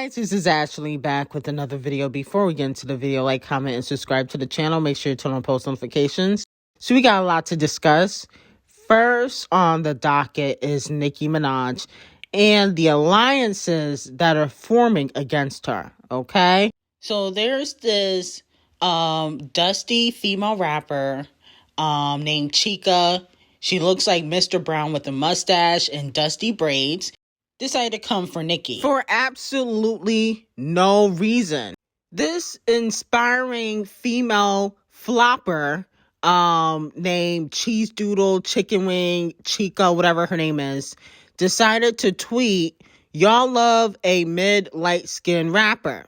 Guys, this is Ashley back with another video. Before we get into the video, like, comment, and subscribe to the channel. Make sure you turn on post notifications. So we got a lot to discuss. First on the docket is Nicki Minaj and the alliances that are forming against her, okay? So there's this dusty female rapper named Chika. She looks like Mr. Brown with a mustache and dusty braids. Decided to come for Nicki for absolutely no reason. This inspiring female flopper named Cheese Doodle, Chicken Wing, Chica, whatever her name is, decided to tweet, "Y'all love a mid-light-skinned rapper."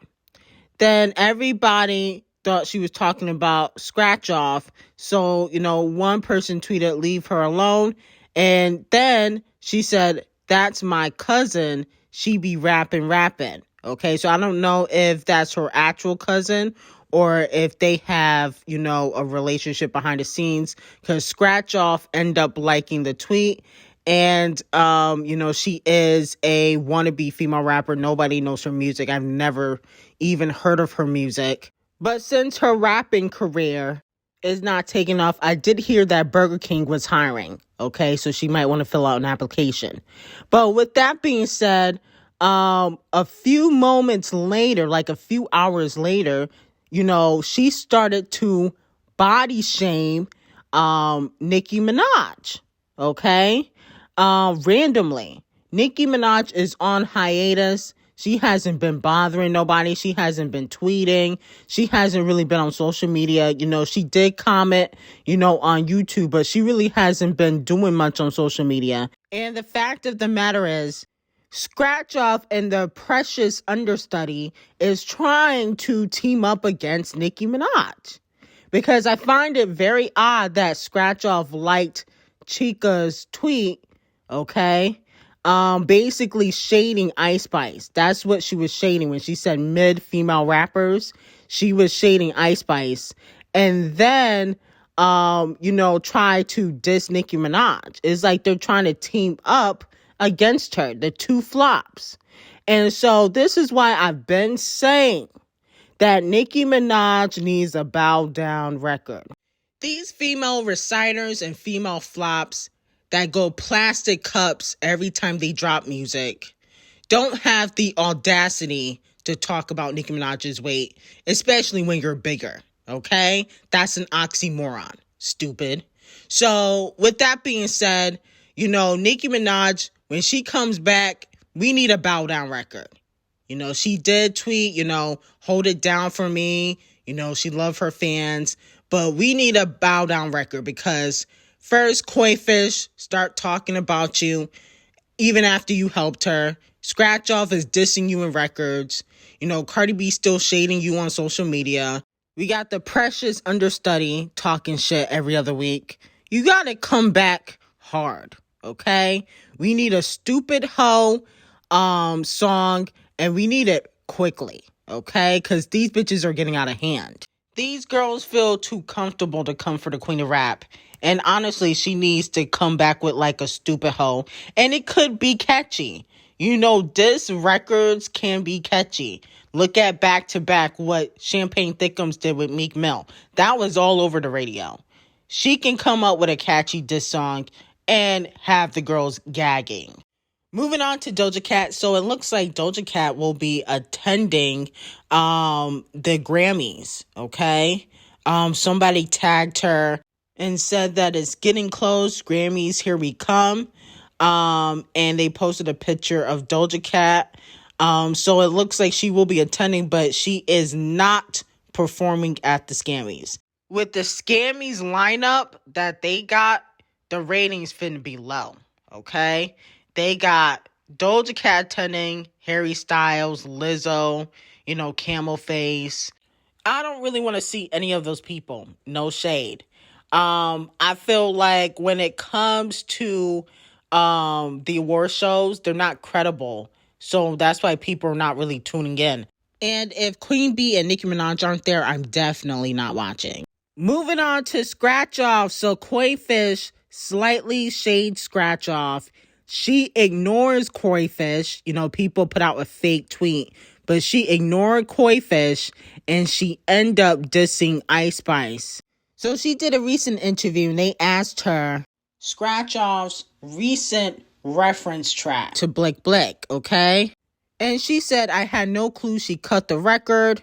Then everybody thought she was talking about Scratch Off. So, one person tweeted, "Leave her alone." And then she said, "That's my cousin. She be rapping. Okay, so I don't know if that's her actual cousin or if they have, a relationship behind the scenes, because Scratch Off ended up liking the tweet. And, she is a wannabe female rapper. Nobody knows her music. I've never even heard of her music. But since her rapping career is not taking off, I did hear that Burger King was hiring. Okay, so she might want to fill out an application. But with that being said, a few moments later, like a few hours later, she started to body shame Nicki Minaj. Okay, randomly. Nicki Minaj is on hiatus. She hasn't been bothering nobody. She hasn't been tweeting. She hasn't really been on social media. She did comment, on YouTube, but she really hasn't been doing much on social media. And the fact of the matter is, Scratch Off and the precious understudy is trying to team up against Nicki Minaj. Because I find it very odd that Scratch Off liked Chica's tweet, okay? Basically shading Ice Spice. That's what she was shading when she said mid-female rappers. She was shading Ice Spice. And then, try to diss Nicki Minaj. It's like they're trying to team up against her, the two flops. And so this is why I've been saying that Nicki Minaj needs a bow down record. These female reciters and female flops that go plastic cups every time they drop music don't have the audacity to talk about Nicki Minaj's weight, especially when you're bigger, okay? That's an oxymoron, stupid. So with that being said, Nicki Minaj, when she comes back, we need a bow down record. She did tweet, hold it down for me. She loved her fans, but we need a bow down record because first, Koi Fish start talking about you even after you helped her. Scratch Off is dissing you in records. Cardi B still shading you on social media. We got the precious understudy talking shit every other week. You got to come back hard, okay? We need a stupid hoe song, and we need it quickly, okay? Because these bitches are getting out of hand. These girls feel too comfortable to come for the queen of rap. And honestly, she needs to come back with like a stupid hoe. And it could be catchy. Diss records can be catchy. Look at Back to Back, what Champagne Thickums did with Meek Mill. That was all over the radio. She can come up with a catchy diss song and have the girls gagging. Moving on to Doja Cat. So it looks like Doja Cat will be attending the Grammys, okay? Somebody tagged her and said that it's getting close. Grammys, here we come. And they posted a picture of Doja Cat. So it looks like she will be attending, but she is not performing at the Grammys. With the Grammys lineup that they got, the ratings finna be low, okay? They got Doja Cat attending, Harry Styles, Lizzo, Camel Face. I don't really want to see any of those people. No shade. I feel like when it comes to the award shows, they're not credible. So that's why people are not really tuning in. And if Queen Bee and Nicki Minaj aren't there, I'm definitely not watching. Moving on to Scratch Off. So Koi Fish slightly shades Scratch Off. She ignores Koi Fish. People put out a fake tweet, but she ignored Koi Fish and she ended up dissing Ice Spice. So she did a recent interview and they asked her scratch off's recent reference track to Blick Blick, okay? And she said, I had no clue she cut the record.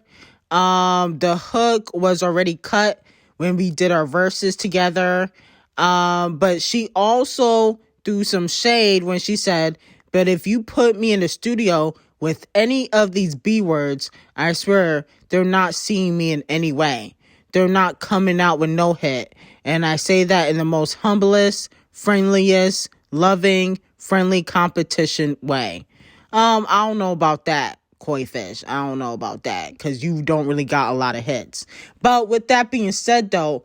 The hook was already cut when we did our verses together. But she also threw some shade when she said, but if you put me in the studio with any of these B words, I swear they're not seeing me in any way. They're not coming out with no hit. And I say that in the most humblest, friendliest, loving, friendly competition way. I don't know about that, Koi Fish. I don't know about that because you don't really got a lot of hits. But with that being said, though,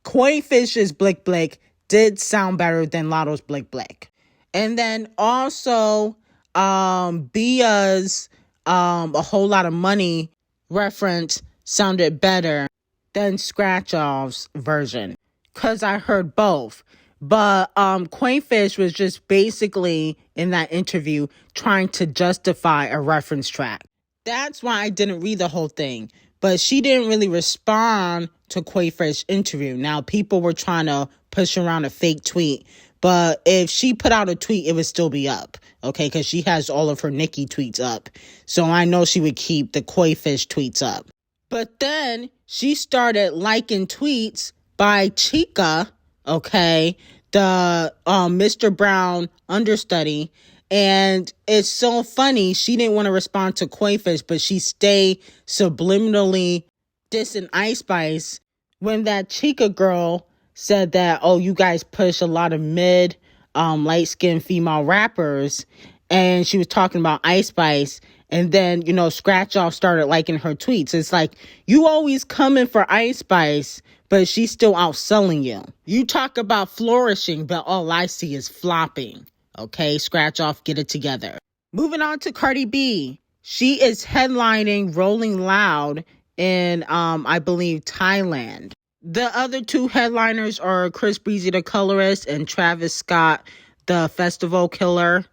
Koi Fish's Blick Blick did sound better than Latto's Blick Blick. And then also, Bia's A Whole Lot of Money reference sounded better than Scratch Off's version. Because I heard both. But Koi Fish was just basically in that interview trying to justify a reference track. That's why I didn't read the whole thing. But she didn't really respond to Koi Fish's interview. Now, people were trying to push around a fake tweet. But if she put out a tweet, it would still be up. Okay, because she has all of her Nicki tweets up. So I know she would keep the Koi Fish tweets up. But then she started liking tweets by Chica, okay, the Mr. Brown understudy. And it's so funny. She didn't want to respond to Koi Fish, but she stayed subliminally dissing Ice Spice when that Chica girl said that, oh, you guys push a lot of mid, light-skinned female rappers. And she was talking about Ice Spice. And then, you know, Scratch Off started liking her tweets. It's like, you always coming for Ice Spice, but she's still outselling you. You talk about flourishing, but all I see is flopping. Okay, Scratch Off, get it together. Moving on to Cardi B. She is headlining Rolling Loud in, I believe, Thailand. The other two headliners are Chris Breezy, the colorist, and Travis Scott, the festival killer.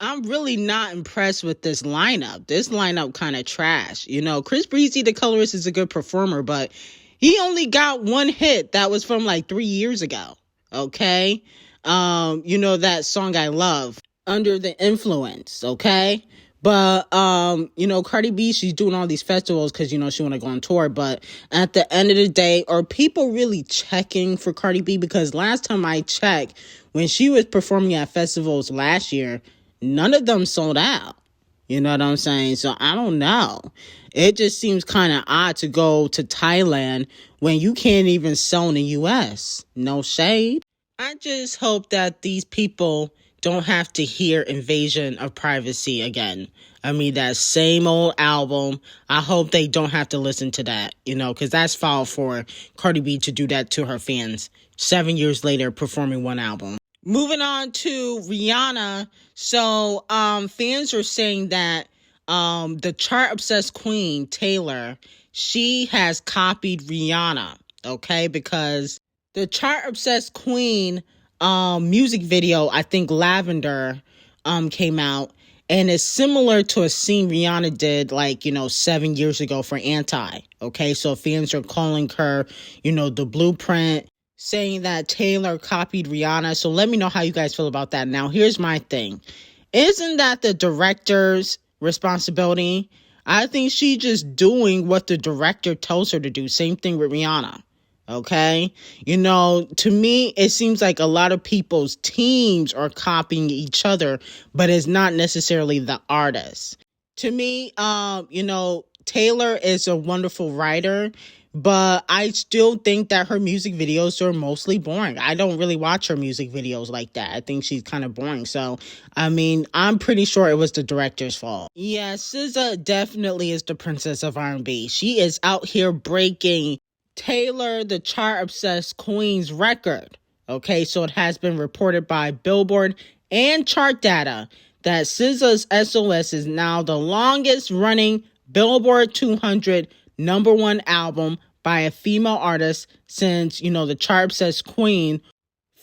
I'm really not impressed with this lineup. This lineup kind of trash. You know, Chris Breezy, the colorist, is a good performer, but he only got one hit that was from like 3 years ago. Okay? You know, that song I love, Under the Influence, okay? But, you know, Cardi B, she's doing all these festivals because, you know, she want to go on tour. But at the end of the day, are people really checking for Cardi B? Because last time I checked, when she was performing at festivals last year, none of them sold out. You know what I'm saying? So I don't know. It just seems kind of odd to go to Thailand when you can't even sell in the U.S. No shade. I just hope that these people don't have to hear Invasion of Privacy again. I mean, that same old album. I hope they don't have to listen to that, you know, because that's foul for Cardi B to do that to her fans 7 years later performing one album. Moving on to Rihanna. So, fans are saying that the chart-obsessed queen, Taylor, she has copied Rihanna, okay? Because the chart-obsessed queen music video, I think Lavender, came out, and it's similar to a scene Rihanna did, like, you know, 7 years ago for Anti, okay? So fans are calling her, you know, the blueprint, saying that Taylor copied Rihanna. So let me know how you guys feel about that. Now, here's my thing. Isn't that the director's responsibility? I think she's just doing what the director tells her to do. Same thing with Rihanna. Okay? You know, to me, it seems like a lot of people's teams are copying each other, but it's not necessarily the artist. To me, you know, Taylor is a wonderful writer, but I still think that her music videos are mostly boring. I don't really watch her music videos like that. I think she's kind of boring. So, I mean, I'm pretty sure it was the director's fault. Yeah, SZA definitely is the princess of R&B. She is out here breaking Taylor, the chart-obsessed queen's record. Okay, so it has been reported by Billboard and Chart Data that SZA's SOS is now the longest-running Billboard 200 #1 album by a female artist since, you know, the chart-obsessed queen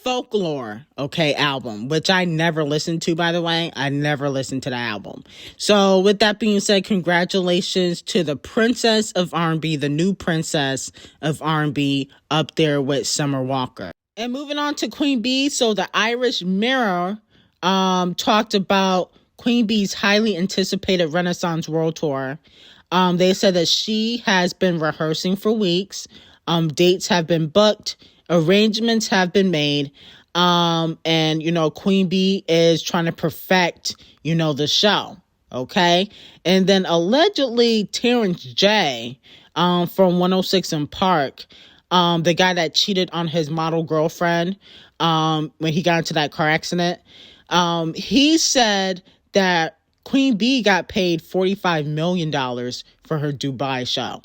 Folklore, okay, album, which I never listened to, by the way. I never listened to the album. So with that being said, congratulations to the princess of R&B, the new princess of R&B, up there with Summer Walker. And moving on to Queen Bee. So the Irish Mirror talked about Queen Bee's highly anticipated Renaissance World Tour. They said that she has been rehearsing for weeks. Dates have been booked. Arrangements have been made. And, you know, Queen Bee is trying to perfect, you know, the show. Okay. And then allegedly Terrence J, from 106 in Park, the guy that cheated on his model girlfriend, when he got into that car accident, he said that Queen Bee got paid $45 million for her Dubai show.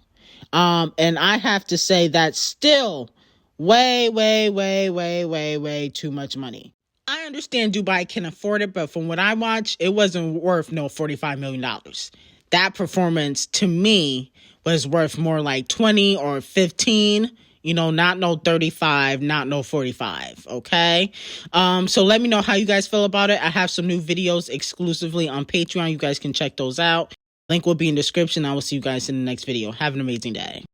And I have to say that's still way too much money. I understand Dubai can afford it, but from what I watched, it wasn't worth no $45 million. That performance, to me, was worth more like 20 or 15, you know, not no 35, not no 45, okay? So let me know how you guys feel about it. I have some new videos exclusively on Patreon. You guys can check those out. Link will be in the description. I will see you guys in the next video. Have an amazing day.